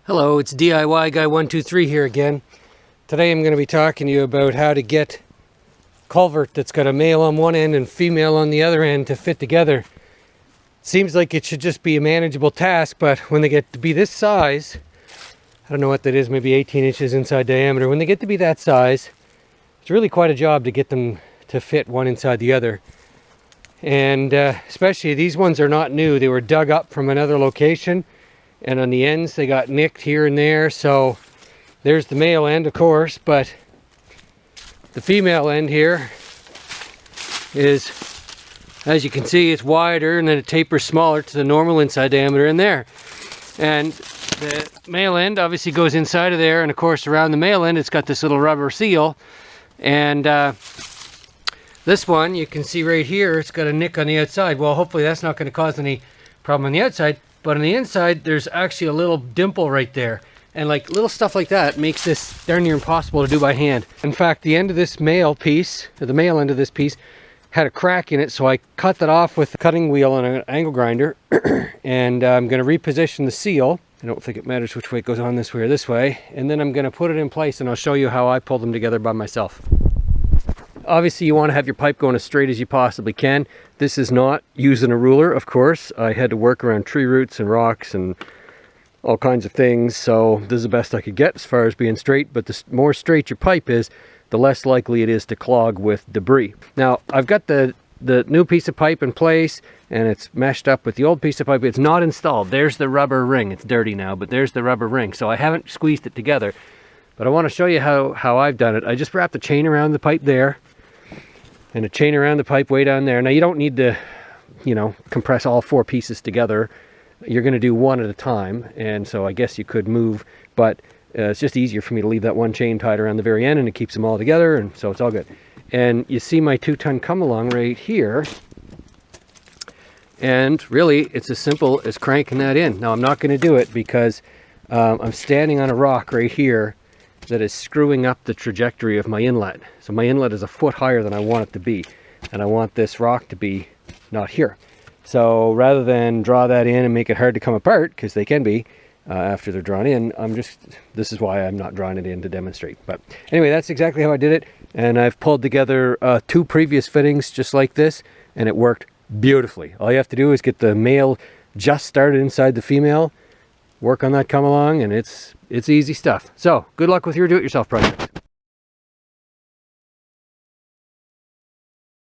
Hello, it's DIY Guy 123 here again. Today I'm going to be talking to you about how to get culvert that's got a male on one end and female on the other end to fit together. Seems like it should just be a manageable task, but when they get to be this size, I don't know what that is, maybe 18 inches inside diameter. When they get to be that size, it's really quite a job to get them to fit one inside the other. And especially these ones are not new. They were dug up from another location. And on the ends they got nicked here and there, so there's the male end, of course, but the female end here is, as you can see, it's wider and then it tapers smaller to the normal inside diameter in there. And the male end obviously goes inside of there, and of course around the male end it's got this little rubber seal. And this one, you can see right here, it's got a nick on the outside. Well, hopefully that's not going to cause any problem on the outside. But on the inside, there's actually a little dimple right there. And like little stuff like that makes this darn near impossible to do by hand. In fact, the end of this male piece, or the male end of this piece, had a crack in it. So I cut that off with a cutting wheel and an angle grinder. And I'm going to reposition the seal. I don't think it matters which way it goes on, this way or this way. And then I'm going to put it in place, and I'll show you how I pull them together by myself. Obviously you want to have your pipe going as straight as you possibly can. This is not using a ruler, of course. I had to work around tree roots and rocks and all kinds of things, so this is the best I could get as far as being straight. But the more straight your pipe is, the less likely it is to clog with debris. Now I've got the new piece of pipe in place, and it's meshed up with the old piece of pipe. It's not installed. There's the rubber ring. It's dirty now, but there's the rubber ring. So I haven't squeezed it together, but I want to show you how I've done it. I just wrapped a chain around the pipe there, and a chain around the pipe way down there. Now you don't need to, compress all four pieces together. You're going to do one at a time, and so I guess you could move, but it's just easier for me to leave that one chain tied around the very end, and it keeps them all together, and so it's all good. And you see my 2-ton come along right here, and really it's as simple as cranking that in. Now I'm not going to do it because I'm standing on a rock right here that is screwing up the trajectory of my inlet. So my inlet is a foot higher than I want it to be, and I want this rock to be not here. So rather than draw that in and make it hard to come apart, because they can be after they're drawn in, this is why I'm not drawing it in to demonstrate. But anyway, that's exactly how I did it, and I've pulled together 2 previous fittings just like this, and it worked beautifully. All you have to do is get the male just started inside the female, work on that come along, and it's easy stuff. So good luck with your do-it-yourself project.